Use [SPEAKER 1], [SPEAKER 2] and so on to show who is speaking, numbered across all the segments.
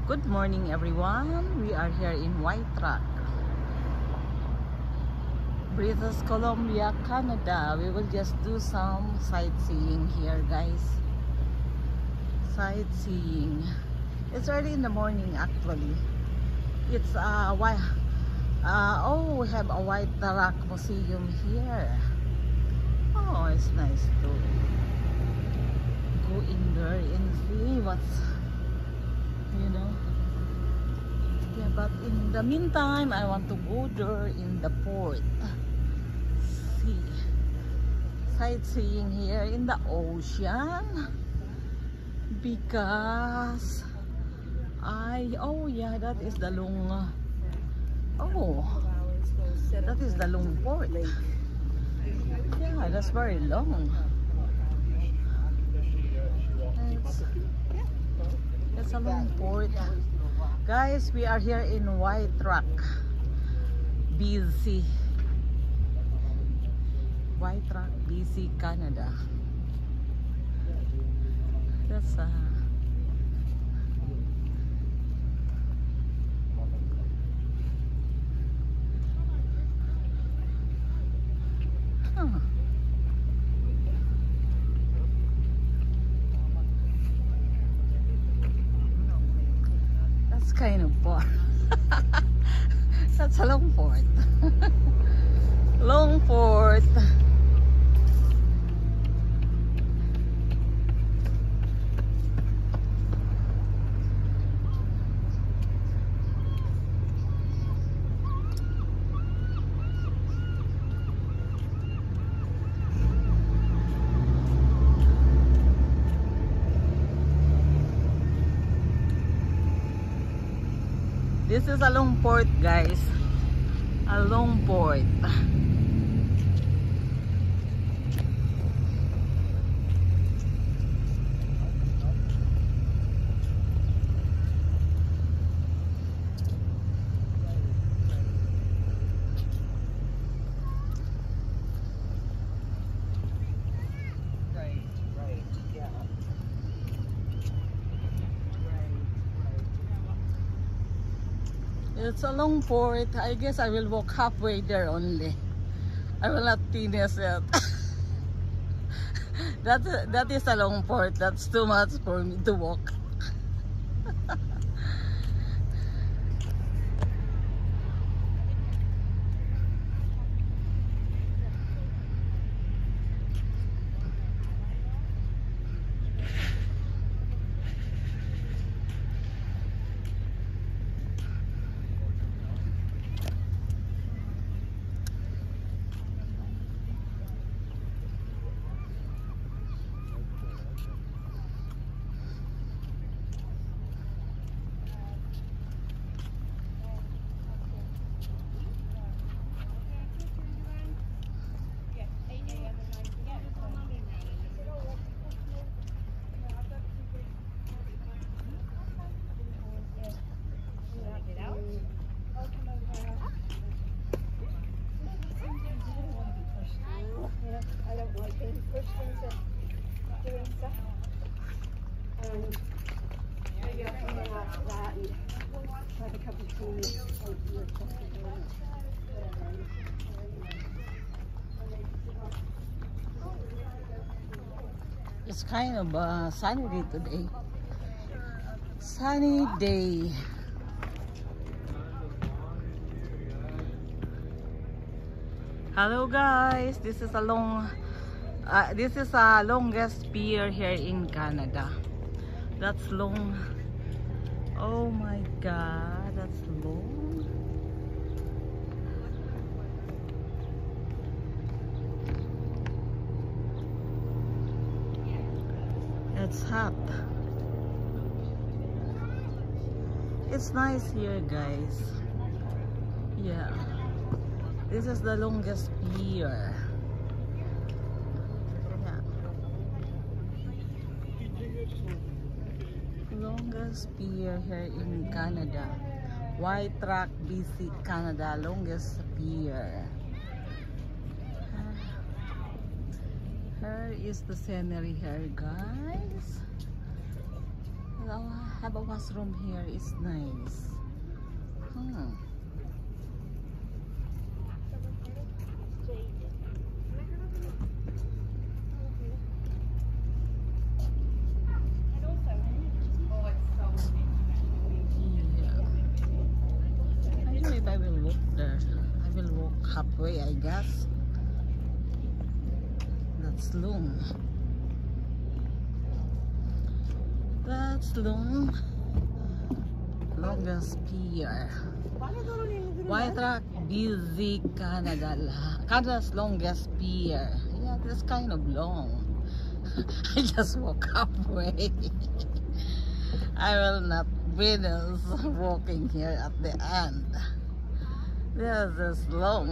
[SPEAKER 1] Good morning everyone. We are here in White Rock, British Columbia, Canada. We will just do some sightseeing here, guys. Sightseeing. It's early in the morning actually. It's oh, we have a White Rock Museum here. Oh, it's nice to go in there and see what's, you know. Yeah, but in the meantime, I want to go there in the port. See, sightseeing here in the ocean because oh yeah, that is the long. Oh, that is the long port. Yeah, that's very long. It's a long port. Guys, we are here in White Rock, BC. White Rock, BC, Canada. That's huh. That's kind of far. That's a long port. Long port. This is a long port, guys. A long port. It's a long port. I guess I will walk halfway there only. I will not finish it. That is a long port. That's too much for me to walk.
[SPEAKER 2] Maybe I'll come in after that and have a cup of tea.
[SPEAKER 1] It's kind of sunny day today. Sunny day. Hello guys, this is a longest pier here in Canada. That's long. Oh my god, that's long. It's hot. It's nice here, guys. Yeah. This is the longest pier. Yeah. Longest pier here in Canada. White Rock, BC, Canada. Longest pier. Here is the scenery here, guys. have a washroom here. It's nice. Hmm. I don't know if I will walk there. I will walk halfway, I guess. That's long. That's long. Longest pier. Waitrac busy Canada. Canada's longest pier. Yeah, that's kind of long. I just walk halfway. I will not finish walking here at the end. This is long.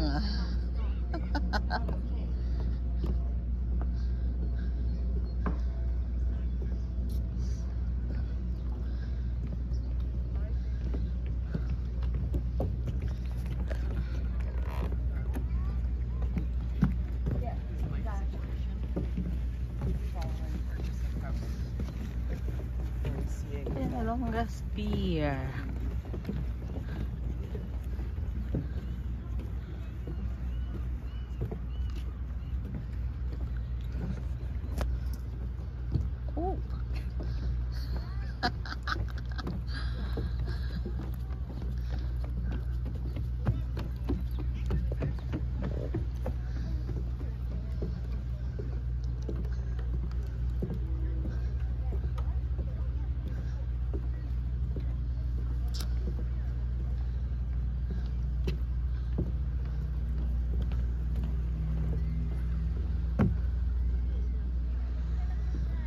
[SPEAKER 1] The longest pier. Oh.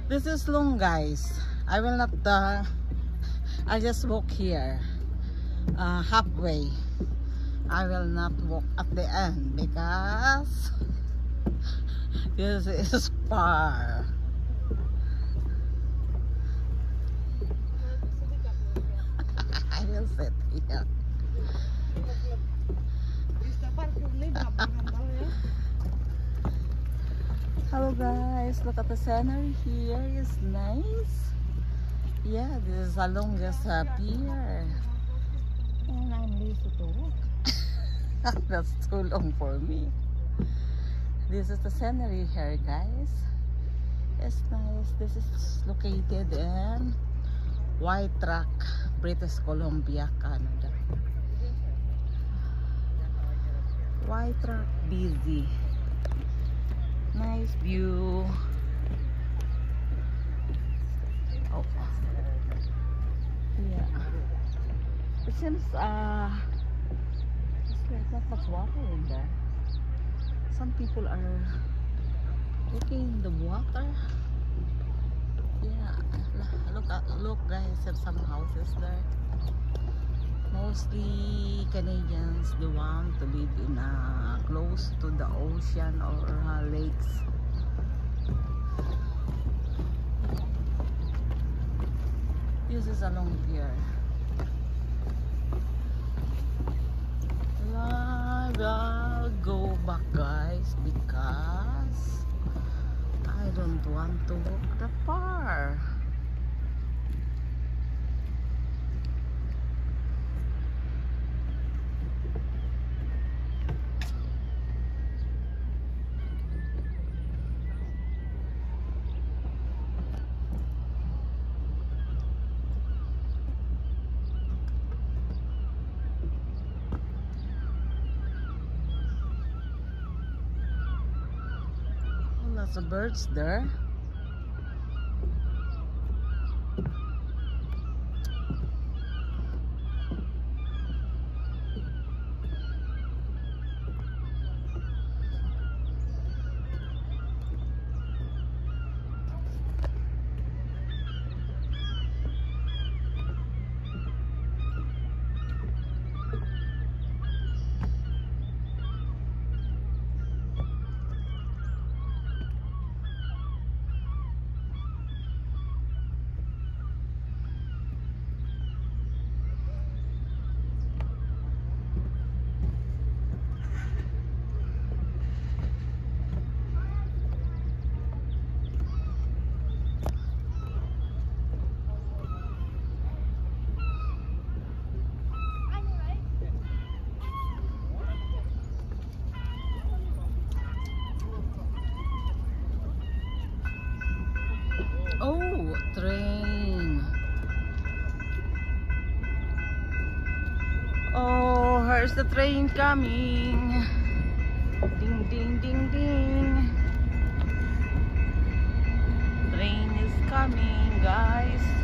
[SPEAKER 1] This is long, guys. I will not I'll just walk here halfway. I will not walk at the end because this is far. I will sit here. Hello guys, look at the scenery here. It's nice. Yeah, this is the longest pier. And I'm lazy to walk. That's too long for me. This is the scenery here, guys. It's nice. This is located in Waitrac, British Columbia, Canada. Waitrac busy. Nice view. Oh, yeah. It seems it's like not much water in there. Some people are looking in the water. Yeah, look guys, there's some houses there. Mostly Canadians, they want to live in close to the ocean or lakes. This is a long pier. I will go back, guys, because I don't want to walk that far. Lots of birds there. Oh, here's the train coming. Ding, ding, ding, ding. Train is coming, guys.